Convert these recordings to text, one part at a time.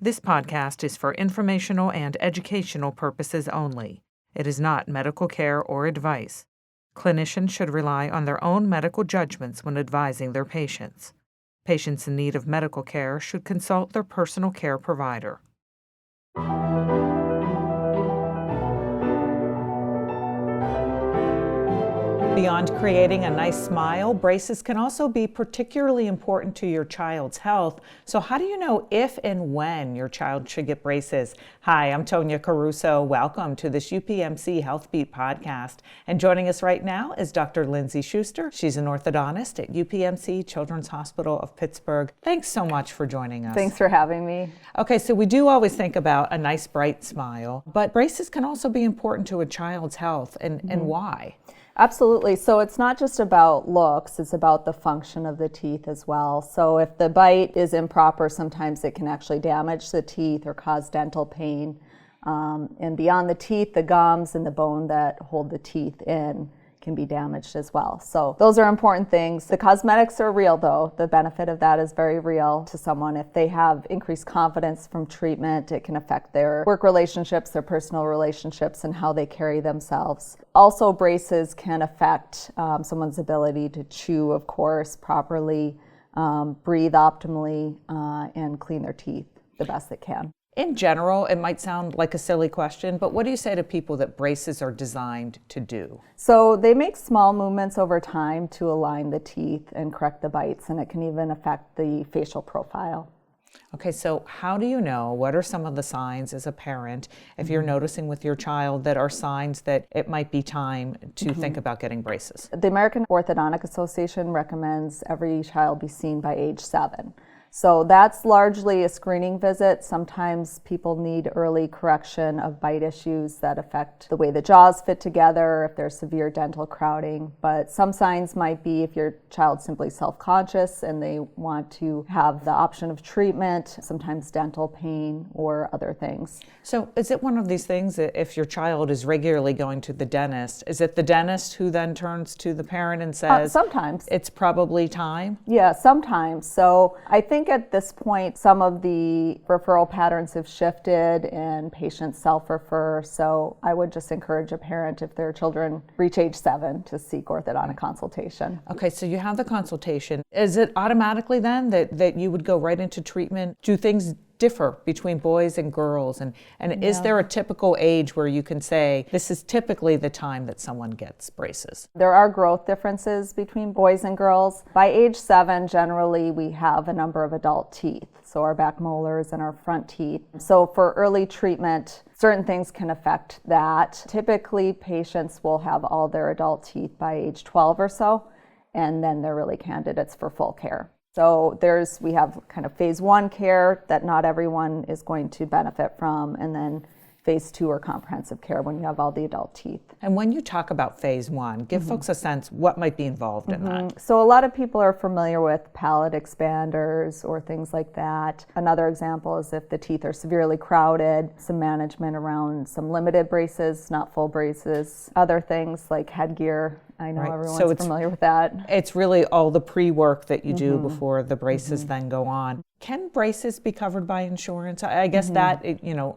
This podcast is for informational and educational purposes only. It is not medical care or advice. Clinicians should rely on their own medical judgments when advising their patients. Patients in need of medical care should consult their personal care provider. Beyond creating a nice smile, braces can also be particularly important to your child's health. So how do you know if and when your child should get braces? Hi, I'm Tonya Caruso. Welcome to this UPMC HealthBeat podcast. And joining us right now is Dr. Lindsay Shuster. She's an orthodontist at UPMC Children's Hospital of Pittsburgh. Thanks so much for joining us. Thanks for having me. Okay, so we do always think about a nice, bright smile, but braces can also be important to a child's health, and why? Absolutely. So it's not just about looks, it's about the function of the teeth as well. So if the bite is improper, sometimes it can actually damage the teeth or cause dental pain. And beyond the teeth, the gums and the bone that hold the teeth in can be damaged as well. So those are important things. The cosmetics are real though. The benefit of that is very real to someone. If they have increased confidence from treatment, it can affect their work relationships, their personal relationships, and how they carry themselves. Also, braces can affect someone's ability to chew, of course, properly, breathe optimally, and clean their teeth the best they can. In general, it might sound like a silly question, but what do you say to people that braces are designed to do? So they make small movements over time to align the teeth and correct the bites, and it can even affect the facial profile. Okay, so how do you know, what are some of the signs as a parent, if you're noticing with your child that are signs that it might be time to think about getting braces? The American Orthodontic Association recommends every child be seen by age 7. So that's largely a screening visit. Sometimes people need early correction of bite issues that affect the way the jaws fit together, if there's severe dental crowding. But some signs might be if your child's simply self-conscious and they want to have the option of treatment, sometimes dental pain or other things. So is it one of these things that if your child is regularly going to the dentist, is it the dentist who then turns to the parent and says, sometimes it's probably time? Yeah, sometimes. So I think at this point, some of the referral patterns have shifted and patients self-refer. So I would just encourage a parent, if their children reach age 7, to seek orthodontic consultation. Okay, so you have the consultation. Is it automatically then that you would go right into treatment? Do things differ between boys and girls? And is there a typical age where you can say, this is typically the time that someone gets braces? There are growth differences between boys and girls. By age 7, generally, we have a number of adult teeth, so our back molars and our front teeth. So for early treatment, certain things can affect that. Typically, patients will have all their adult teeth by age 12 or so, and then they're really candidates for full care. So we have kind of phase 1 care that not everyone is going to benefit from, and then phase 2 or comprehensive care when you have all the adult teeth. And when you talk about phase 1, give folks a sense what might be involved in that. So a lot of people are familiar with palate expanders or things like that. Another example is if the teeth are severely crowded, some management around some limited braces, not full braces. Other things like headgear. I know everyone's familiar with that. It's really all the pre-work that you do before the braces then go on. Can braces be covered by insurance? I guess that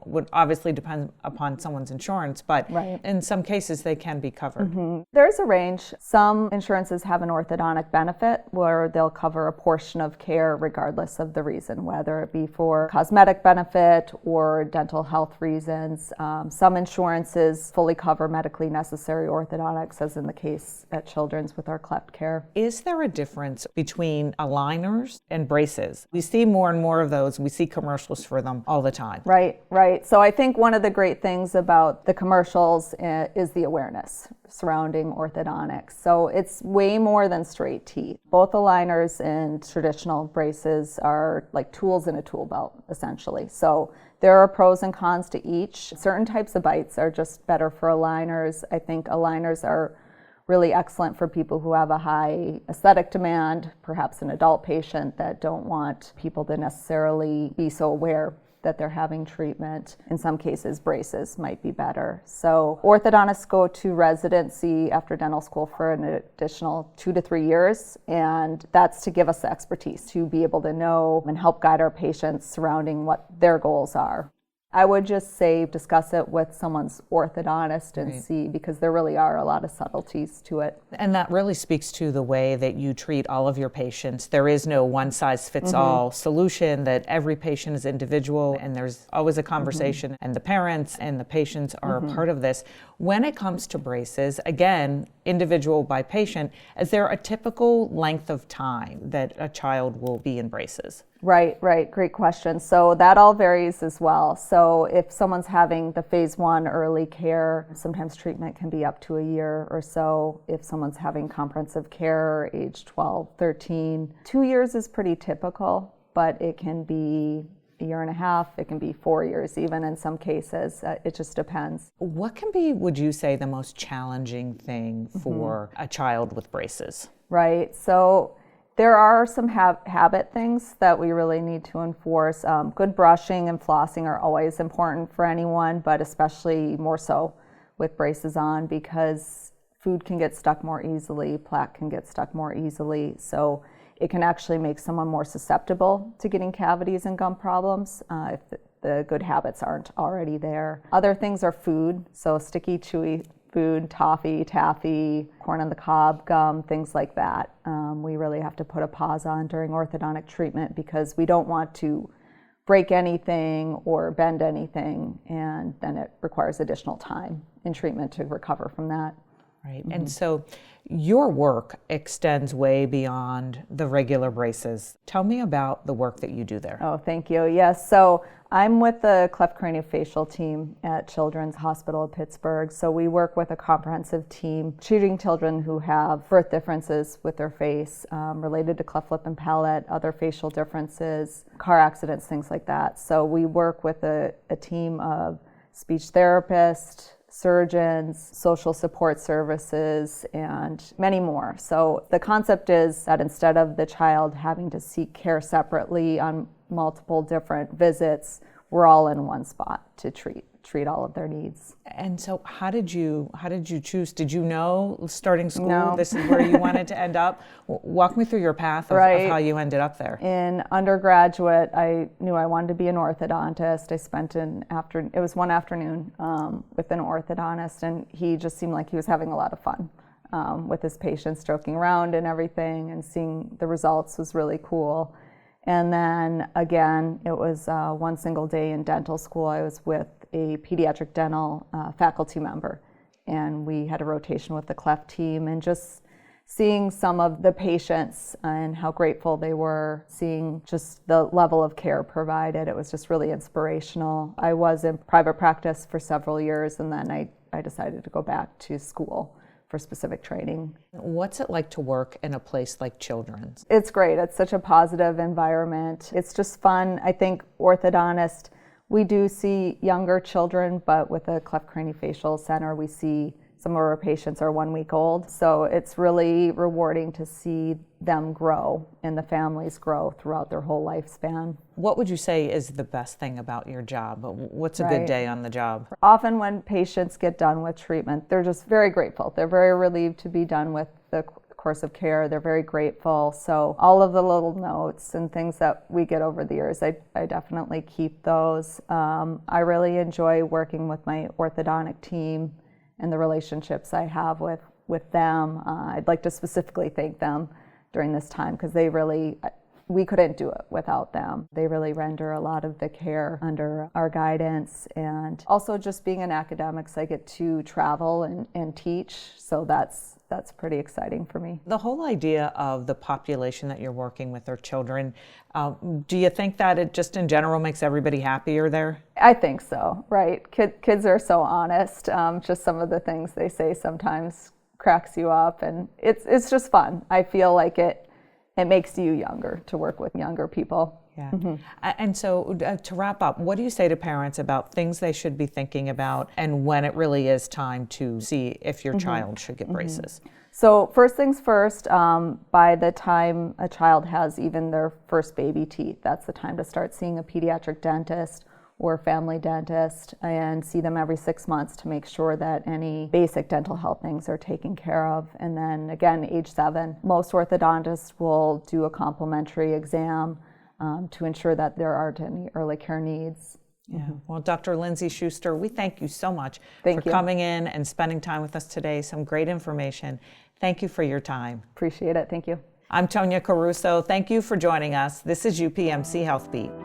would obviously depend upon someone's insurance, but in some cases they can be covered. There's a range. Some insurances have an orthodontic benefit where they'll cover a portion of care regardless of the reason, whether it be for cosmetic benefit or dental health reasons. Some insurances fully cover medically necessary orthodontics, as in the case at Children's with our cleft care. Is there a difference between aligners and braces? We see more and more of those. We see commercials for them all the time. Right. So I think one of the great things about the commercials is the awareness surrounding orthodontics. So it's way more than straight teeth. Both aligners and traditional braces are like tools in a tool belt, essentially. So there are pros and cons to each. Certain types of bites are just better for aligners. I think aligners are really excellent for people who have a high aesthetic demand, perhaps an adult patient that don't want people to necessarily be so aware that they're having treatment. In some cases, braces might be better. So orthodontists go to residency after dental school for an additional 2 to 3 years, and that's to give us the expertise to be able to know and help guide our patients surrounding what their goals are. I would just say discuss it with someone's orthodontist and see, because there really are a lot of subtleties to it. And that really speaks to the way that you treat all of your patients. There is no one-size-fits-all solution, that every patient is individual, and there's always a conversation, and the parents and the patients are a part of this. When it comes to braces, again, individual by patient, is there a typical length of time that a child will be in braces? Right. Great question. So that all varies as well. So if someone's having the phase 1 early care, sometimes treatment can be up to a year or so. If someone's having comprehensive care, age 12, 13, 2 years is pretty typical, but it can be a year and a half, it can be 4 years even in some cases. It just depends. What can be, would you say, the most challenging thing for a child with braces? Right. So there are some habit things that we really need to enforce. Good brushing and flossing are always important for anyone, but especially more so with braces on, because food can get stuck more easily, plaque can get stuck more easily. So it can actually make someone more susceptible to getting cavities and gum problems if the good habits aren't already there. Other things are food, so sticky, chewy food, toffee, taffy, corn on the cob, gum, things like that. We really have to put a pause on during orthodontic treatment, because we don't want to break anything or bend anything, and then it requires additional time in treatment to recover from that. Right. And so your work extends way beyond the regular braces. Tell me about the work that you do there. Oh, thank you. Yes. So I'm with the cleft craniofacial team at Children's Hospital of Pittsburgh. So we work with a comprehensive team treating children who have birth differences with their face related to cleft lip and palate, other facial differences, car accidents, things like that. So we work with a team of speech therapists, surgeons, social support services, and many more. So the concept is that instead of the child having to seek care separately on multiple different visits, we're all in one spot to treat all of their needs. And so how did you choose? Did you know starting school No. this is where you wanted to end up? Walk me through your path of how you ended up there. In undergraduate, I knew I wanted to be an orthodontist. I spent it was one afternoon with an orthodontist, and he just seemed like he was having a lot of fun with his patients, joking around and everything, and seeing the results was really cool. And then again, it was one single day in dental school. I was with a pediatric dental faculty member, and we had a rotation with the cleft team, and just seeing some of the patients and how grateful they were, seeing just the level of care provided, it was just really inspirational. I was in private practice for several years, and then I decided to go back to school for specific training. What's it like to work in a place like Children's? It's great. It's such a positive environment. It's just fun. I think orthodontist, we do see younger children, but with the cleft craniofacial center, we see some of our patients are 1 week old. So it's really rewarding to see them grow and the families grow throughout their whole lifespan. What would you say is the best thing about your job? What's a good day on the job? Often when patients get done with treatment, they're just very grateful. They're very relieved to be done with the course of care. They're very grateful. So all of the little notes and things that we get over the years, I definitely keep those. I really enjoy working with my orthodontic team and the relationships I have with them. I'd like to specifically thank them during this time, because we couldn't do it without them. They really render a lot of the care under our guidance. And also just being in academics, I get to travel and teach, so that's pretty exciting for me. The whole idea of the population that you're working with are children, do you think that it just in general makes everybody happier there? I think so, right. Kids are so honest. Just some of the things they say sometimes cracks you up, and it's just fun. I feel like it makes you younger to work with younger people. Yeah. And so to wrap up, what do you say to parents about things they should be thinking about and when it really is time to see if your child should get braces? So first things first, by the time a child has even their first baby teeth, that's the time to start seeing a pediatric dentist or family dentist and see them every 6 months to make sure that any basic dental health things are taken care of. And then again, age 7, most orthodontists will do a complimentary exam to ensure that there aren't any early care needs. Yeah. Well, Dr. Lindsay Shuster, we thank you so much for coming in and spending time with us today. Some great information. Thank you for your time. Appreciate it. Thank you. I'm Tonya Caruso. Thank you for joining us. This is UPMC HealthBeat.